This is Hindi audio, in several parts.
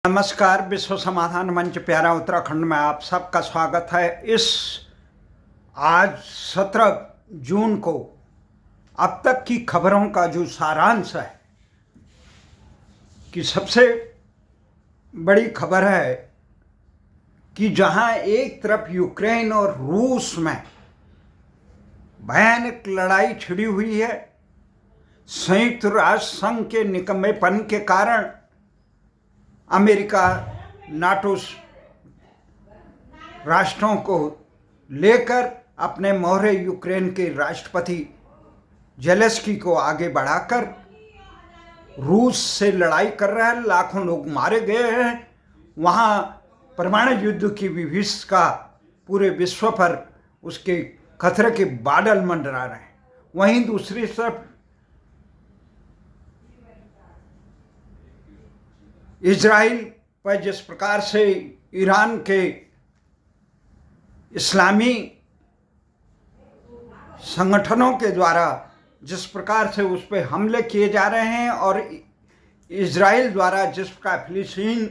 नमस्कार। विश्व समाधान मंच प्यारा उत्तराखंड में आप सबका स्वागत है। आज 17 जून को अब तक की खबरों का जो सारांश है कि सबसे बड़ी खबर है कि जहां एक तरफ यूक्रेन और रूस में भयानक लड़ाई छिड़ी हुई है, संयुक्त राष्ट्र संघ के निकम्मेपन के कारण अमेरिका नाटो राष्ट्रों को लेकर अपने मोहरे यूक्रेन के राष्ट्रपति जेलेंस्की को आगे बढ़ाकर रूस से लड़ाई कर रहा है। लाखों लोग मारे गए हैं। वहाँ परमाणु युद्ध की विभीषिका पूरे विश्व पर उसके खतरे के बादल मंडरा रहे हैं। वहीं दूसरी तरफ इजराइल पर जिस प्रकार से ईरान के इस्लामी संगठनों के द्वारा जिस प्रकार से उस पर हमले किए जा रहे हैं और इजराइल द्वारा जिस प्रकार फिलिस्तीन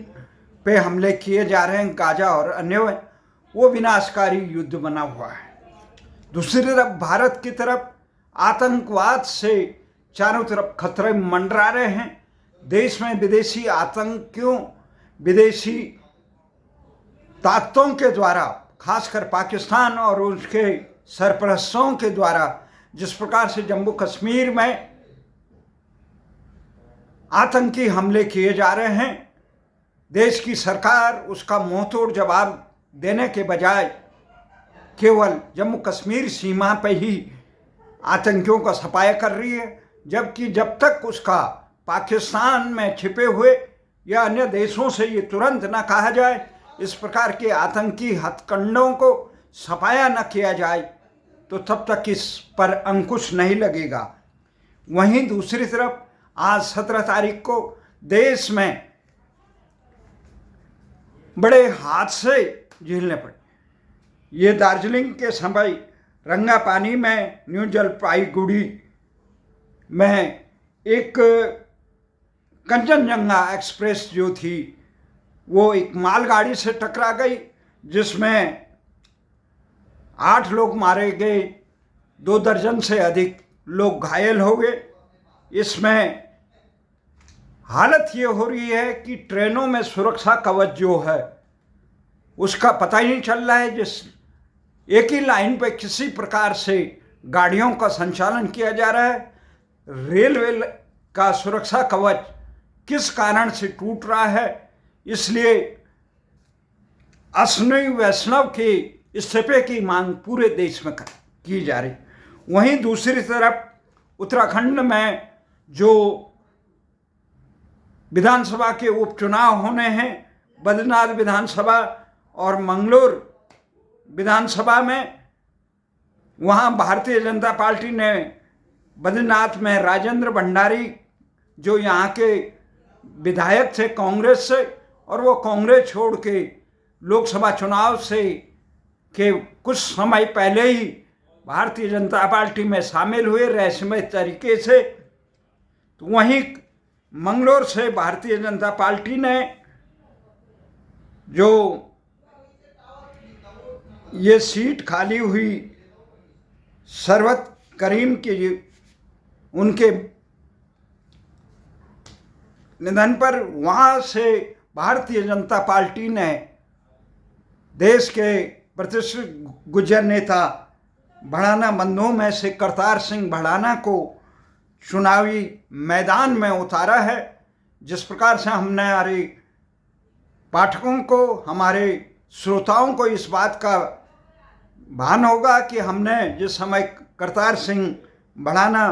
पे हमले किए जा रहे हैं, गाजा और अन्य, वो विनाशकारी युद्ध बना हुआ है। दूसरी तरफ भारत की तरफ आतंकवाद से चारों तरफ खतरे मंडरा रहे हैं। देश में विदेशी आतंकियों, विदेशी ताकतों के द्वारा, खासकर पाकिस्तान और उसके सरपरस्तों के द्वारा जिस प्रकार से जम्मू कश्मीर में आतंकी हमले किए जा रहे हैं, देश की सरकार उसका मुंहतोड़ जवाब देने के बजाय केवल जम्मू कश्मीर सीमा पर ही आतंकियों का सफाया कर रही है, जबकि जब तक उसका पाकिस्तान में छिपे हुए या अन्य देशों से ये तुरंत न कहा जाए, इस प्रकार के आतंकी हथकंडों को सफाया न किया जाए, तो तब तक इस पर अंकुश नहीं लगेगा। वहीं दूसरी तरफ आज 17 तारीख को देश में बड़े हादसे झेलने पड़े। ये दार्जिलिंग के समय रंगापानी में न्यू जलपाईगुड़ी में एक कंचनजंगा एक्सप्रेस जो थी वो एक मालगाड़ी से टकरा गई, जिसमें 8 लोग मारे गए, 2 दर्जन से अधिक लोग घायल हो गए। इसमें हालत ये हो रही है कि ट्रेनों में सुरक्षा कवच जो है उसका पता ही नहीं चल रहा है। जिस एक ही लाइन पे किसी प्रकार से गाड़ियों का संचालन किया जा रहा है, रेलवे का सुरक्षा कवच किस कारण से टूट रहा है, इसलिए अश्विनी वैष्णव के इस्तीफे की मांग पूरे देश में की जा रही। वहीं दूसरी तरफ उत्तराखंड में जो विधानसभा के उपचुनाव होने हैं, बद्रीनाथ विधानसभा और मंगलोर विधानसभा में, वहाँ भारतीय जनता पार्टी ने बद्रीनाथ में राजेंद्र भंडारी जो यहाँ के विधायक थे कांग्रेस से, और वो कांग्रेस छोड़ के लोकसभा चुनाव से के कुछ समय पहले ही भारतीय जनता पार्टी में शामिल हुए रहस्यमय तरीके से। तो वहीं मंगलोर से भारतीय जनता पार्टी ने जो ये सीट खाली हुई सरवत करीम की, उनके निधन पर वहाँ से भारतीय जनता पार्टी ने देश के प्रतिष्ठित गुर्जर नेता भड़ाना बंधुओं में से करतार सिंह भड़ाना को चुनावी मैदान में उतारा है। जिस प्रकार से हमने हमारे पाठकों को, हमारे श्रोताओं को इस बात का भान होगा कि हमने जिस समय करतार सिंह भड़ाना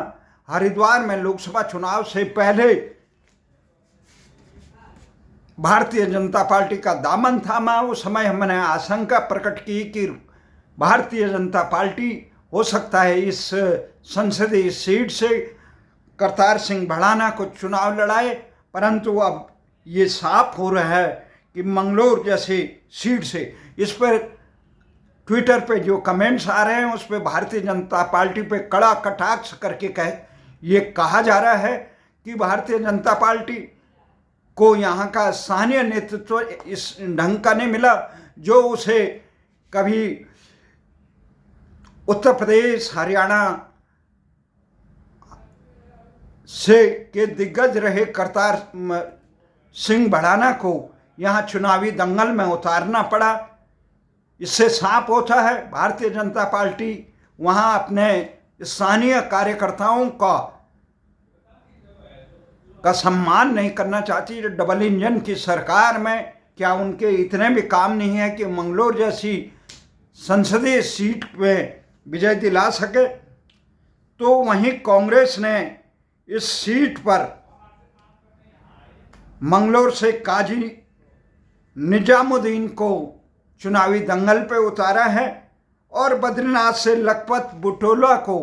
हरिद्वार में लोकसभा चुनाव से पहले भारतीय जनता पार्टी का दामन थामा, उस समय हमने आशंका प्रकट की कि भारतीय जनता पार्टी हो सकता है इस संसदीय सीट से करतार सिंह भड़ाना को चुनाव लड़ाए, परंतु अब ये साफ हो रहा है कि मंगलोर जैसे सीट से, इस पर ट्विटर पे जो कमेंट्स आ रहे हैं उस पर भारतीय जनता पार्टी पे कड़ा कटाक्ष करके ये कहा जा रहा है कि भारतीय जनता पार्टी को यहाँ का स्थानीय नेतृत्व इस ढंग का नहीं मिला जो उसे कभी उत्तर प्रदेश, हरियाणा से के दिग्गज रहे करतार सिंह भड़ाना को यहाँ चुनावी दंगल में उतारना पड़ा। इससे साफ होता है भारतीय जनता पार्टी वहाँ अपने स्थानीय कार्यकर्ताओं का सम्मान नहीं करना चाहती। जो डबल इंजन की सरकार में क्या उनके इतने भी काम नहीं है कि मंगलोर जैसी संसदीय सीट पे विजय दिला सके? तो वहीं कांग्रेस ने इस सीट पर मंगलोर से काजी निजामुद्दीन को चुनावी दंगल पे उतारा है और बद्रीनाथ से लखपत बुटोला को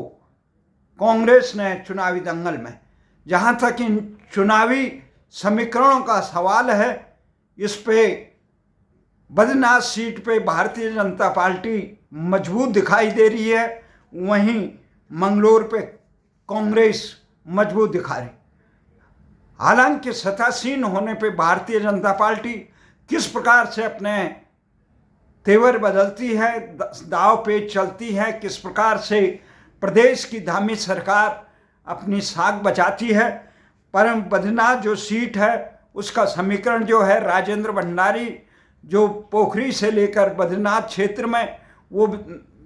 कांग्रेस ने चुनावी दंगल में। जहाँ तक इन चुनावी समीकरणों का सवाल है, इस पे बद्रीनाथ सीट पे भारतीय जनता पार्टी मजबूत दिखाई दे रही है, वहीं मंगलोर पे कांग्रेस मजबूत दिखा रही। हालांकि सत्तासीन होने पे भारतीय जनता पार्टी किस प्रकार से अपने तेवर बदलती है, दाव पेच चलती है, किस प्रकार से प्रदेश की धामी सरकार अपनी साख बचाती है। परम बद्रीनाथ जो सीट है उसका समीकरण जो है, राजेंद्र भंडारी जो पोखरी से लेकर बद्रीनाथ क्षेत्र में वो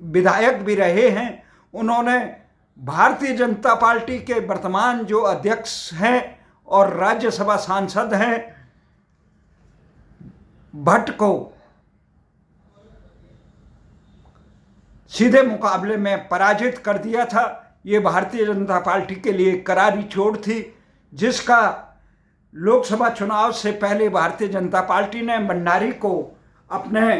विधायक भी रहे हैं, उन्होंने भारतीय जनता पार्टी के वर्तमान जो अध्यक्ष हैं और राज्यसभा सांसद हैं भट्ट को सीधे मुकाबले में पराजित कर दिया था। ये भारतीय जनता पार्टी के लिए करारी चोट थी, जिसका लोकसभा चुनाव से पहले भारतीय जनता पार्टी ने भंडारी को अपने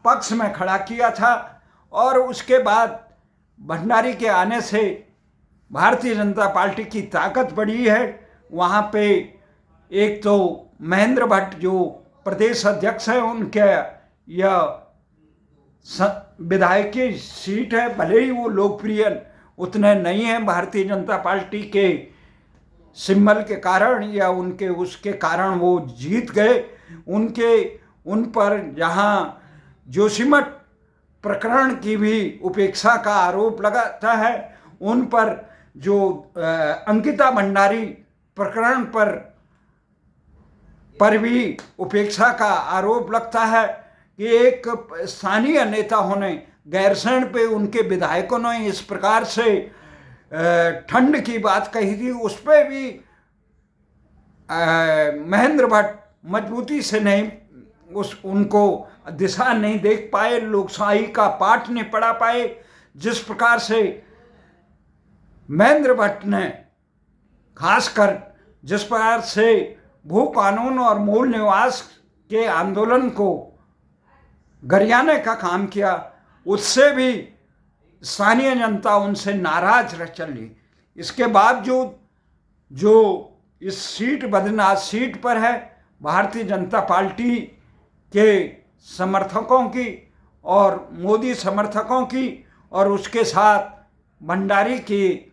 पक्ष में खड़ा किया था और उसके बाद भंडारी के आने से भारतीय जनता पार्टी की ताकत बढ़ी है। वहाँ पे एक तो महेंद्र भट्ट जो प्रदेश अध्यक्ष हैं, उनके यह विधायकी सीट है, भले ही वो लोकप्रिय उतने नहीं हैं भारतीय जनता पार्टी के सिंबल के कारण या उनके उसके कारण वो जीत गए। उन पर जहाँ जोशीमठ प्रकरण की भी उपेक्षा का आरोप लगाता है, उन पर जो अंकिता भंडारी प्रकरण पर भी उपेक्षा का आरोप लगता है कि एक स्थानीय नेता होने गैरसैंण पे उनके विधायकों ने इस प्रकार से ठंड की बात कही थी, उस पर भी महेंद्र भट्ट मजबूती से नहीं उनको दिशा नहीं देख पाए, लोकशाही का पाठ नहीं पढ़ा पाए। जिस प्रकार से महेंद्र भट्ट ने खासकर जिस प्रकार से भू कानून और मूल निवास के आंदोलन को गरियाने का काम किया, उससे भी स्थानीय जनता उनसे नाराज रह चली। इसके बावजूद जो इस सीट बद्रीनाथ सीट पर है, भारतीय जनता पार्टी के समर्थकों की और मोदी समर्थकों की और उसके साथ भंडारी की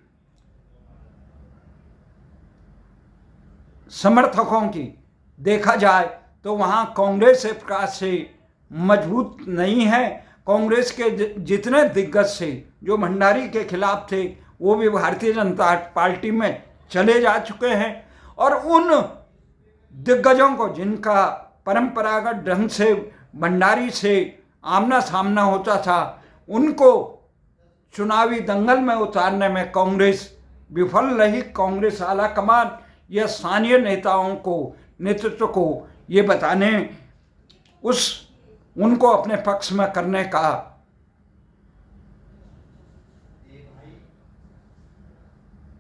समर्थकों की देखा जाए तो वहाँ कांग्रेस एक प्रकार से मजबूत नहीं है। कांग्रेस के जितने दिग्गज थे जो भंडारी के खिलाफ थे, वो भी भारतीय जनता पार्टी में चले जा चुके हैं और उन दिग्गजों को जिनका परंपरागत ढंग से भंडारी से आमना सामना होता था, उनको चुनावी दंगल में उतारने में कांग्रेस विफल रही। कांग्रेस आला कमान या स्थानीय नेताओं को, नेतृत्व को ये बताने उनको अपने पक्ष में करने का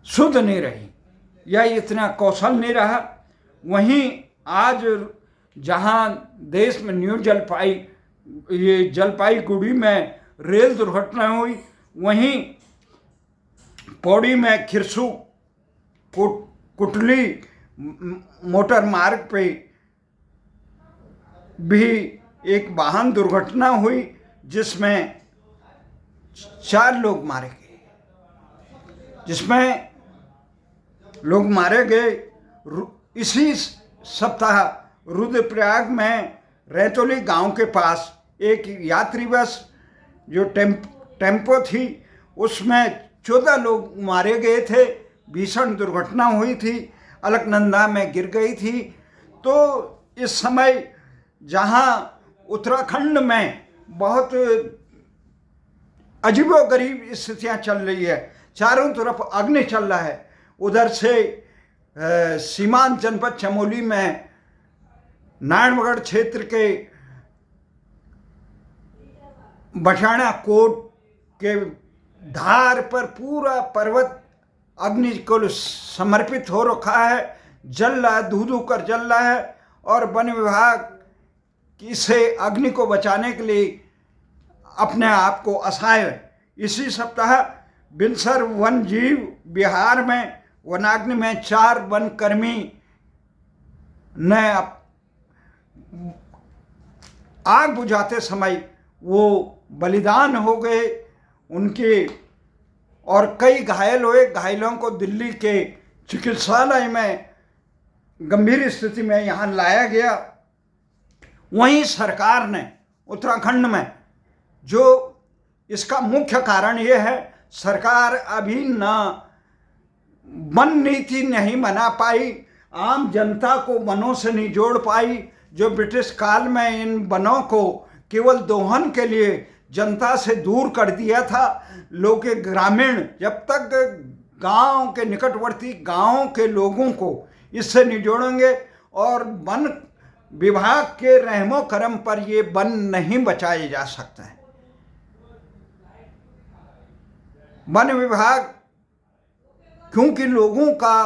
शुद्ध नहीं रही या इतना कौशल नहीं रहा। वहीं आज जहां देश में जलपाईगुड़ी में रेल दुर्घटना हुई, वहीं पौड़ी में खिरसू कुटली मोटर मार्ग पे भी एक वाहन दुर्घटना हुई जिसमें 4 लोग मारे गए। इसी सप्ताह रुद्रप्रयाग में रैतोली गांव के पास एक यात्री बस जो टेम्पो थी, उसमें 14 लोग मारे गए थे। भीषण दुर्घटना हुई थी, अलकनंदा में गिर गई थी। तो इस समय जहां उत्तराखंड में बहुत अजीबोगरीब स्थितियां चल रही है, चारों तरफ अग्नि चल रहा है। उधर से सीमांत जनपद चमोली में नारायणगढ़ क्षेत्र के बछाना कोट के धार पर पूरा पर्वत अग्नि को समर्पित हो रखा है, जल रहा है, धू धू कर जल रहा है। और वन विभाग इसे अग्नि को बचाने के लिए अपने आप को असहाय है। इसी सप्ताह बिनसर वन जीव बिहार में वनाग्नि में 4 वन कर्मी ने आग बुझाते समय वो बलिदान हो गए उनके, और कई घायल हुए। घायलों को दिल्ली के चिकित्सालय में गंभीर स्थिति में यहाँ लाया गया। वहीं सरकार ने उत्तराखंड में, जो इसका मुख्य कारण ये है, सरकार अभी न वन नीति नहीं बना पाई, आम जनता को वनों से नहीं जोड़ पाई। जो ब्रिटिश काल में इन वनों को केवल दोहन के लिए जनता से दूर कर दिया था, लोग के ग्रामीण, जब तक गांव के निकटवर्ती गांवों के लोगों को इससे नहीं जोड़ेंगे और वन विभाग के रहमो करम पर ये वन नहीं बचाए जा सकते हैं। वन विभाग, क्योंकि लोगों का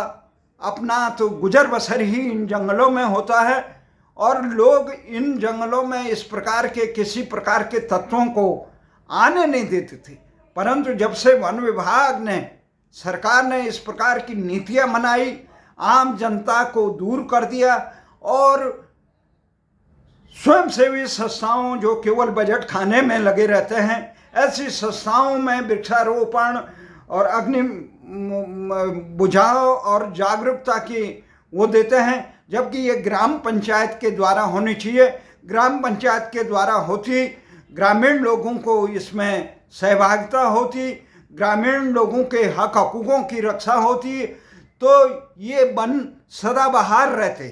अपना तो गुजर बसर ही इन जंगलों में होता है, और लोग इन जंगलों में इस प्रकार के किसी प्रकार के तत्वों को आने नहीं देते थे। परंतु जब से वन विभाग ने, सरकार ने इस प्रकार की नीतियां बनाई, आम जनता को दूर कर दिया, और स्वयंसेवी संस्थाओं जो केवल बजट खाने में लगे रहते हैं, ऐसी संस्थाओं में वृक्षारोपण और अग्नि बुझाव और जागरूकता की वो देते हैं, जबकि ये ग्राम पंचायत के द्वारा होनी चाहिए। ग्राम पंचायत के द्वारा होती, ग्रामीण लोगों को इसमें सहभागिता होती, ग्रामीण लोगों के हक हकूक़ों की रक्षा होती, तो ये वन सदाबहार रहते।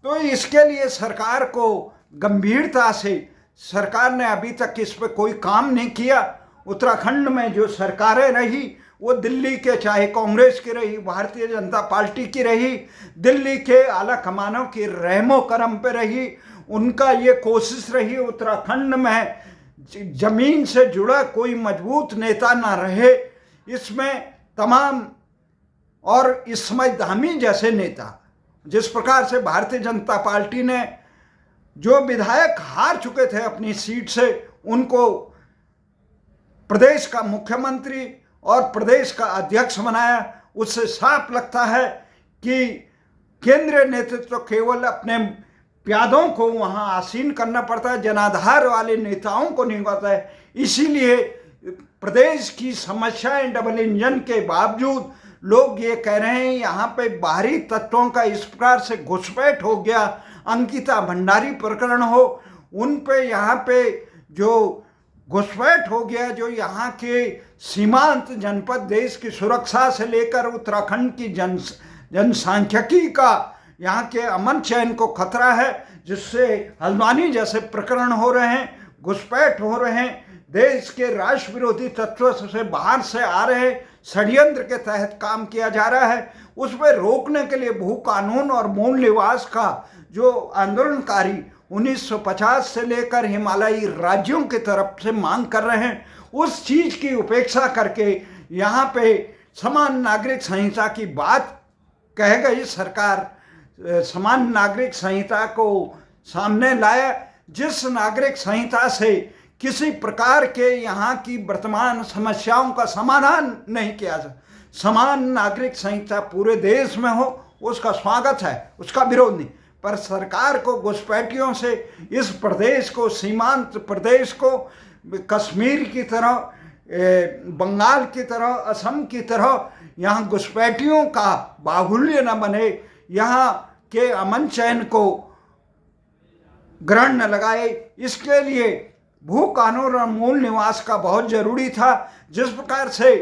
तो इसके लिए सरकार को गंभीरता से, सरकार ने अभी तक इस पर कोई काम नहीं किया। उत्तराखंड में जो सरकारें रही, वो दिल्ली के, चाहे कांग्रेस की रही, भारतीय जनता पार्टी की रही, दिल्ली के आला कमानों की रहमो करम पे रही। उनका ये कोशिश रही उत्तराखंड में जमीन से जुड़ा कोई मजबूत नेता ना रहे। इसमें तमाम, और इस समय धामी जैसे नेता, जिस प्रकार से भारतीय जनता पार्टी ने जो विधायक हार चुके थे अपनी सीट से, उनको प्रदेश का मुख्यमंत्री और प्रदेश का अध्यक्ष बनाया, उससे साफ लगता है कि केंद्रीय नेतृत्व केवल अपने प्यादों को वहां आसीन करना पड़ता है, जनाधार वाले नेताओं को नहीं होता है। इसीलिए प्रदेश की समस्याएं डबल इंजन के बावजूद लोग ये कह रहे हैं यहाँ पे बाहरी तत्वों का इस प्रकार से घुसपैठ हो गया। अंकिता भंडारी प्रकरण हो, उन पे यहाँ पे जो घुसपैठ हो गया, जो यहाँ के सीमांत जनपद, देश की सुरक्षा से लेकर उत्तराखंड की जनसांख्यिकी का, यहाँ के अमन चैन को खतरा है, जिससे हल्द्वानी जैसे प्रकरण हो रहे हैं, घुसपैठ हो रहे हैं, देश के राष्ट्र विरोधी तत्व से बाहर से आ रहे षड्यंत्र के तहत काम किया जा रहा है। उस पर रोकने के लिए भू कानून और मूल निवास का जो आंदोलनकारी 1950 से लेकर हिमालयी राज्यों की तरफ से मांग कर रहे हैं, उस चीज़ की उपेक्षा करके यहाँ पे समान नागरिक संहिता की बात कह गई सरकार। समान नागरिक संहिता को सामने लाया, जिस नागरिक संहिता से किसी प्रकार के यहाँ की वर्तमान समस्याओं का समाधान नहीं किया जा। समान नागरिक संहिता पूरे देश में हो, उसका स्वागत है, उसका विरोध नहीं, पर सरकार को घुसपैठियों से इस प्रदेश को, सीमांत प्रदेश को कश्मीर की तरह, बंगाल की तरह, असम की तरह यहाँ घुसपैठियों का बाहुल्य न बने, यहाँ के अमन चैन को ग्रहण न लगाए, इसके लिए भू कानून और मूल निवास का बहुत जरूरी था। जिस प्रकार से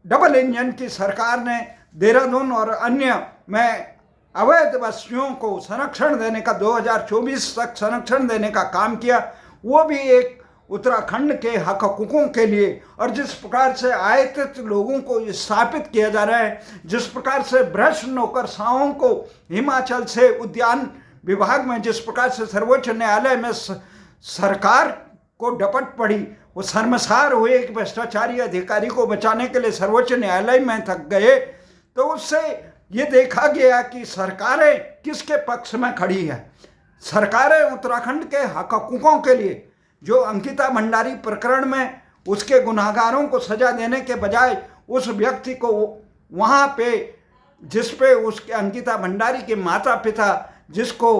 डबल इंजन की सरकार ने देहरादून और अन्य में अवैध बस्तियों को संरक्षण देने का 2024 तक संरक्षण देने का काम किया, वो भी एक उत्तराखंड के हक हकूकों के लिए। और जिस प्रकार से आयतित लोगों को स्थापित किया जा रहा है, जिस प्रकार से भ्रष्ट नौकरशाहों को हिमाचल से उद्यान विभाग में जिस प्रकार से सर्वोच्च न्यायालय में सरकार को डपट पड़ी, वो शर्मसार हुए एक भ्रष्टाचारी अधिकारी को बचाने के लिए सर्वोच्च न्यायालय में तक गए, तो उससे ये देखा गया कि सरकारें किसके पक्ष में खड़ी है। सरकारें उत्तराखंड के हक हकूकों के लिए, जो अंकिता भंडारी प्रकरण में उसके गुनाहगारों को सजा देने के बजाय उस व्यक्ति को वहाँ पे जिस पे उसके अंकिता भंडारी के माता पिता जिसको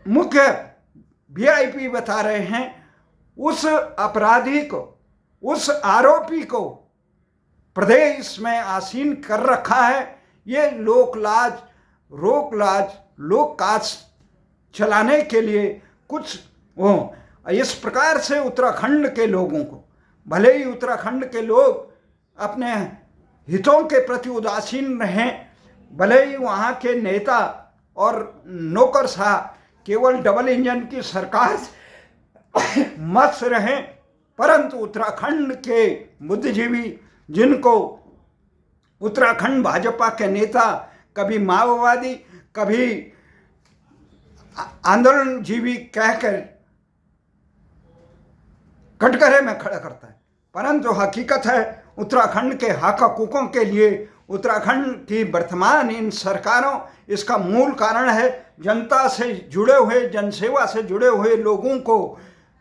मुख्य वीआईपी बता रहे हैं, उस अपराधी को, उस आरोपी को प्रदेश में आसीन कर रखा है। ये लोकलाज लोक काज चलाने के लिए कुछ हो। इस प्रकार से उत्तराखंड के लोगों को, भले ही उत्तराखंड के लोग अपने हितों के प्रति उदासीन रहें, भले ही वहाँ के नेता और नौकरशाह केवल डबल इंजन की सरकार मस्त रहें, परंतु उत्तराखंड के बुद्धिजीवी, जिनको उत्तराखंड भाजपा के नेता कभी माओवादी कभी आंदोलनजीवी कहकर कटघरे में खड़ा करता है, परंतु हकीकत है उत्तराखंड के हक हकूकों के लिए उत्तराखंड की वर्तमान इन सरकारों, इसका मूल कारण है जनता से जुड़े हुए, जनसेवा से जुड़े हुए लोगों को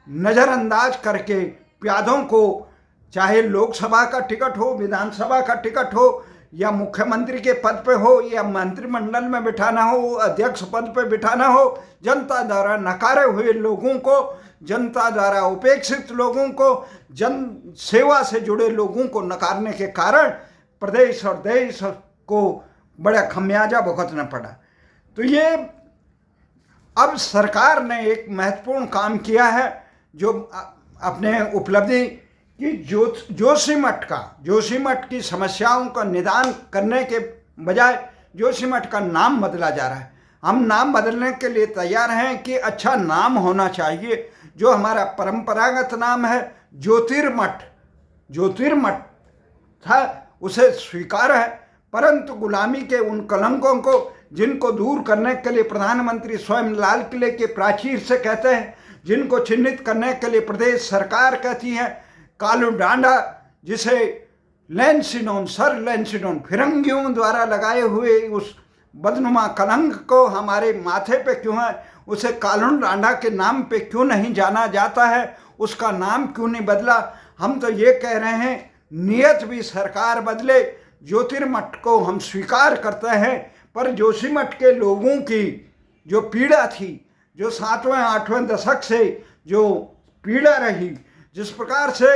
नज़रअंदाज करके प्यादों को, चाहे लोकसभा का टिकट हो, विधानसभा का टिकट हो, या मुख्यमंत्री के पद पे हो, या मंत्रिमंडल में बिठाना हो, अध्यक्ष पद पे बिठाना हो, जनता द्वारा नकारे हुए लोगों को, जनता द्वारा उपेक्षित लोगों को, जन सेवा से जुड़े लोगों को नकारने के कारण प्रदेश और देश को बड़ा खमियाजा भुगतना पड़ा। तो ये अब सरकार ने एक महत्वपूर्ण काम किया है, जो अपने उपलब्धि कि जोशीमठ की समस्याओं का निदान करने के बजाय जोशीमठ का नाम बदला जा रहा है। हम नाम बदलने के लिए तैयार हैं कि अच्छा नाम होना चाहिए। जो हमारा परंपरागत नाम है ज्योतिर्मठ था, उसे स्वीकार है, परंतु गुलामी के उन कलंकों को जिनको दूर करने के लिए प्रधानमंत्री स्वयं लाल किले के प्राचीर से कहते हैं, जिनको चिन्हित करने के लिए प्रदेश सरकार कहती है, कालू डांडा जिसे सर लेंसिनोन फिरंगियों द्वारा लगाए हुए उस बदनुमा कलंक को हमारे माथे पे क्यों है, उसे कालू डांडा के नाम पे क्यों नहीं जाना जाता है, उसका नाम क्यों नहीं बदला। हम तो ये कह रहे हैं नियत भी सरकार बदले, ज्योतिर्मठ को हम स्वीकार करते हैं, पर जोशीमठ के लोगों की जो पीड़ा थी, जो 7वें-8वें दशक से जो पीड़ा रही, जिस प्रकार से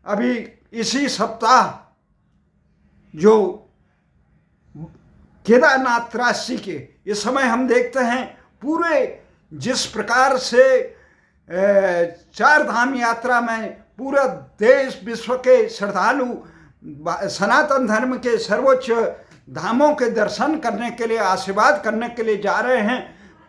अभी इसी सप्ताह जो केदारनाथ त्रासी के इस समय हम देखते हैं पूरे जिस प्रकार से 4 धाम यात्रा में पूरा देश विश्व के श्रद्धालु सनातन धर्म के सर्वोच्च धामों के दर्शन करने के लिए, आशीर्वाद करने के लिए जा रहे हैं,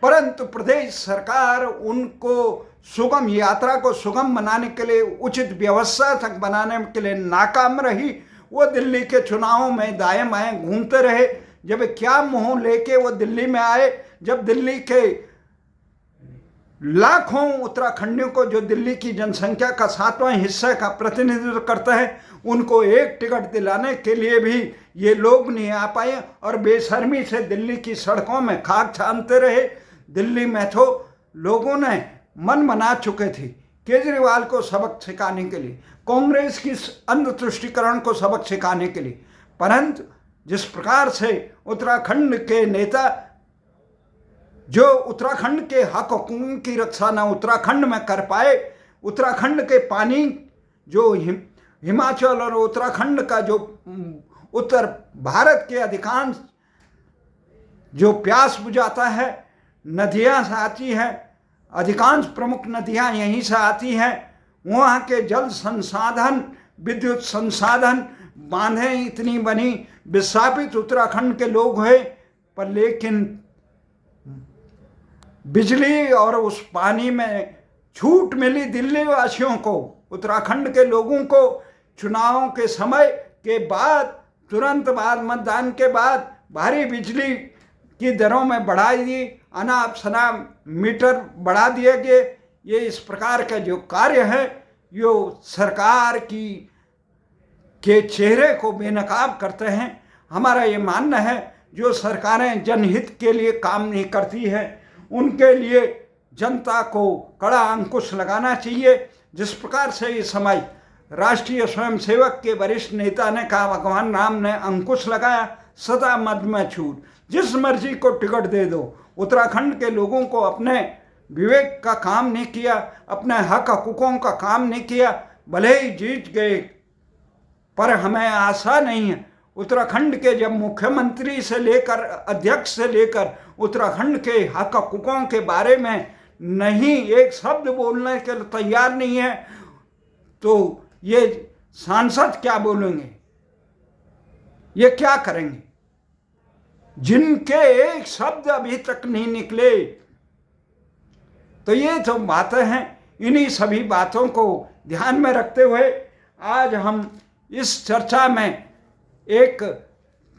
परंतु प्रदेश सरकार उनको सुगम यात्रा को सुगम बनाने के लिए, उचित व्यवस्था तक बनाने के लिए नाकाम रही। वो दिल्ली के चुनावों में दाएं बाएं घूमते रहे। जब क्या मुंह लेके वो दिल्ली में आए, जब दिल्ली के लाखों उत्तराखंडियों को, जो दिल्ली की जनसंख्या का 7वां हिस्सा का प्रतिनिधित्व करता है, उनको एक टिकट दिलाने के लिए भी ये लोग नहीं आ पाए और बेशर्मी से दिल्ली की सड़कों में खाक छानते रहे। दिल्ली में तो लोगों ने मन बना चुके थे केजरीवाल को सबक सिखाने के लिए, कांग्रेस की अंध तुष्टिकरण को सबक सिखाने के लिए, परंतु जिस प्रकार से उत्तराखंड के नेता जो उत्तराखंड के हक हकूक़ की रक्षा न उत्तराखंड में कर पाए, उत्तराखंड के पानी जो हिमाचल और उत्तराखंड का जो उत्तर भारत के अधिकांश जो प्यास बुझाता है। नदियाँ से आती हैं, अधिकांश प्रमुख नदियाँ यहीं से आती हैं। वहाँ के जल संसाधन, विद्युत संसाधन, बांधें इतनी बनी, विस्थापित उत्तराखंड के लोग हुए, पर लेकिन बिजली और उस पानी में छूट मिली दिल्ली वासियों को, उत्तराखंड के लोगों को। चुनावों के समय के बाद, तुरंत बाद, मतदान के बाद भारी बिजली की दरों में बढ़ाई दी, अनाप शनाप मीटर बढ़ा दिए गए। ये इस प्रकार का जो कार्य है, यो सरकार की के चेहरे को बेनकाब करते हैं। हमारा ये मानना है, जो सरकारें जनहित के लिए काम नहीं करती है, उनके लिए जनता को कड़ा अंकुश लगाना चाहिए। जिस प्रकार से इस समय राष्ट्रीय स्वयंसेवक के वरिष्ठ नेता ने कहा, भगवान राम ने अंकुश लगाया, सदा मद में छूट, जिस मर्जी को टिकट दे दो। उत्तराखंड के लोगों को अपने विवेक का काम नहीं किया, अपने हक हकूकों का काम नहीं किया। भले ही जीत गए, पर हमें आशा नहीं है। उत्तराखंड के जब मुख्यमंत्री से लेकर अध्यक्ष से लेकर उत्तराखंड के हक हकूकों के बारे में नहीं एक शब्द बोलने के लिए तैयार नहीं है, तो ये सांसद क्या बोलेंगे, ये क्या करेंगे, जिनके एक शब्द अभी तक नहीं निकले। तो ये तो बातें हैं। इन्हीं सभी बातों को ध्यान में रखते हुए आज हम इस चर्चा में एक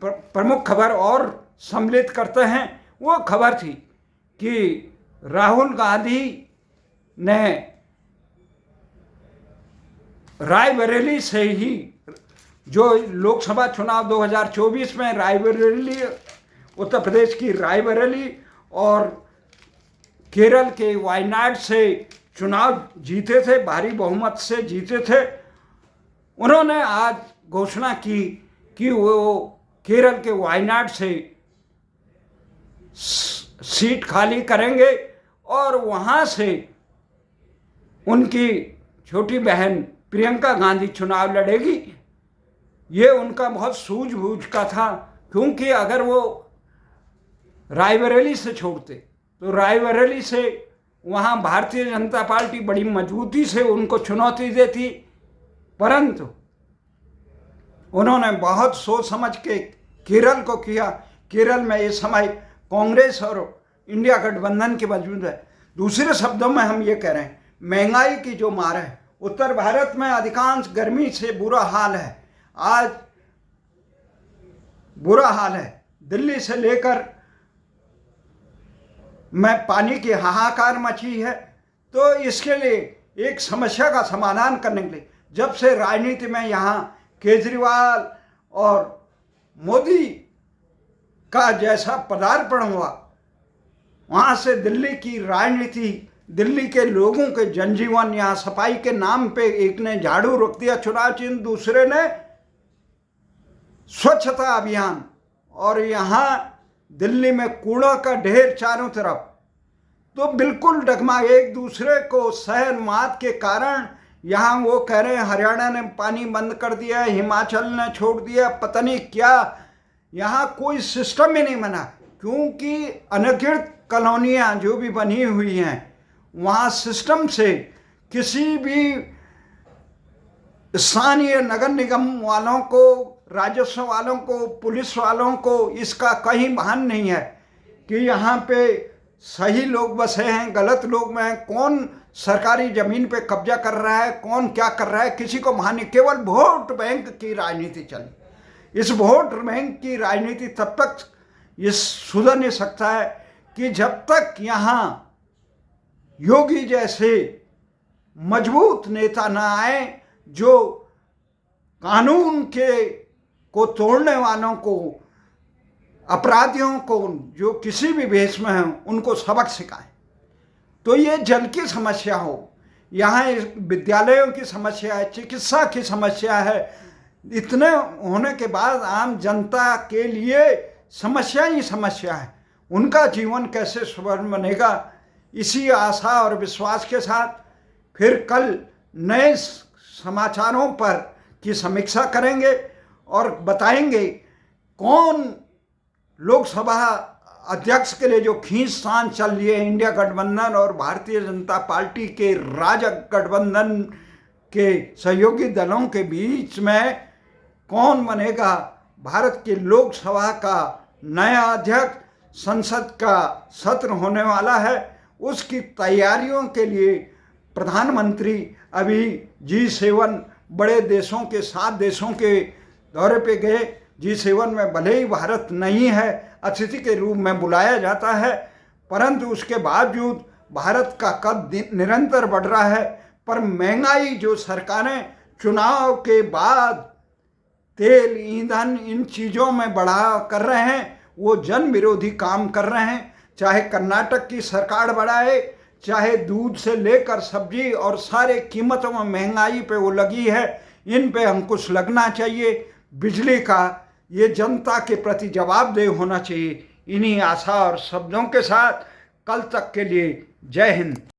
प्रमुख खबर और सम्मिलित करते हैं। वो खबर थी कि राहुल गांधी ने रायबरेली से ही, जो लोकसभा चुनाव 2024 में रायबरेली, उत्तर प्रदेश की रायबरेली और केरल के वायनाड से चुनाव जीते थे, भारी बहुमत से जीते थे, उन्होंने आज घोषणा की कि वो केरल के वायनाड से सीट खाली करेंगे और वहाँ से उनकी छोटी बहन प्रियंका गांधी चुनाव लड़ेगी। ये उनका बहुत सूझबूझ का था, क्योंकि अगर वो रायबरेली से छोड़ते तो रायबरेली से वहाँ भारतीय जनता पार्टी बड़ी मजबूती से उनको चुनौती देती, परंतु उन्होंने बहुत सोच समझ के केरल को किया। केरल में इस समय कांग्रेस और इंडिया गठबंधन की मौजूद है। दूसरे शब्दों में हम ये कह रहे हैं, महंगाई की जो मार है, उत्तर भारत में अधिकांश गर्मी से बुरा हाल है, आज बुरा हाल है। दिल्ली से लेकर में पानी की हाहाकार मची है। तो इसके लिए एक समस्या का समाधान करने के लिए जब से राजनीति में यहाँ केजरीवाल और मोदी का जैसा पदार्पण हुआ, वहाँ से दिल्ली की राजनीति, दिल्ली के लोगों के जनजीवन, यहाँ सफाई के नाम पे एक ने झाड़ू रख दिया चुनाव चिन्ह, दूसरे ने स्वच्छता अभियान, और यहाँ दिल्ली में कूड़ा का ढेर चारों तरफ। तो बिल्कुल डगमा एक दूसरे को शहर मात के कारण यहाँ वो कह रहे हैं हरियाणा ने पानी बंद कर दिया, हिमाचल ने छोड़ दिया, पता नहीं क्या। यहाँ कोई सिस्टम ही नहीं बना, क्योंकि अनगिनत कॉलोनियाँ जो भी बनी हुई हैं, वहाँ सिस्टम से किसी भी स्थानीय नगर निगम वालों को, राजस्व वालों को, पुलिस वालों को इसका कहीं भान नहीं है कि यहाँ पे सही लोग बसे हैं, गलत लोग में हैं, कौन सरकारी ज़मीन पे कब्जा कर रहा है, कौन क्या कर रहा है, किसी को भान नहीं। केवल वोट बैंक की राजनीति चली। इस वोट बैंक की राजनीति तब तक ये सुधर नहीं सकता है कि जब तक यहाँ योगी जैसे मजबूत नेता ना आए, जो कानून को तोड़ने वालों को, अपराधियों को, जो किसी भी भेष में हैं, उनको सबक सिखाएं। तो ये जल की समस्या हो, यहाँ विद्यालयों की समस्या है, चिकित्सा की समस्या है, इतने होने के बाद आम जनता के लिए समस्या ही समस्या है। उनका जीवन कैसे सुभर बनेगा, इसी आशा और विश्वास के साथ फिर कल नए समाचारों पर की समीक्षा करेंगे और बताएंगे कौन लोकसभा अध्यक्ष के लिए जो खींचतान चल रही है इंडिया गठबंधन और भारतीय जनता पार्टी के राजग गठबंधन के सहयोगी दलों के बीच में कौन बनेगा भारत की लोकसभा का नया अध्यक्ष, संसद का सत्र होने वाला है, उसकी तैयारियों के लिए प्रधानमंत्री अभी G7 बड़े देशों के 7 देशों के दौरे पे गए। G7 में भले ही भारत नहीं है, अतिथि के रूप में बुलाया जाता है, परंतु उसके बावजूद भारत का कद निरंतर बढ़ रहा है। पर महंगाई जो सरकारें चुनाव के बाद तेल, ईंधन, इन चीज़ों में बढ़ा कर रहे हैं, वो जन विरोधी काम कर रहे हैं। चाहे कर्नाटक की सरकार बढ़ाए, चाहे दूध से लेकर सब्जी और सारे कीमतों में महंगाई पे वो लगी है, इन पे अंकुश लगना चाहिए। बिजली का ये जनता के प्रति जवाबदेह होना चाहिए। इन्हीं आशा और शब्दों के साथ कल तक के लिए जय हिंद।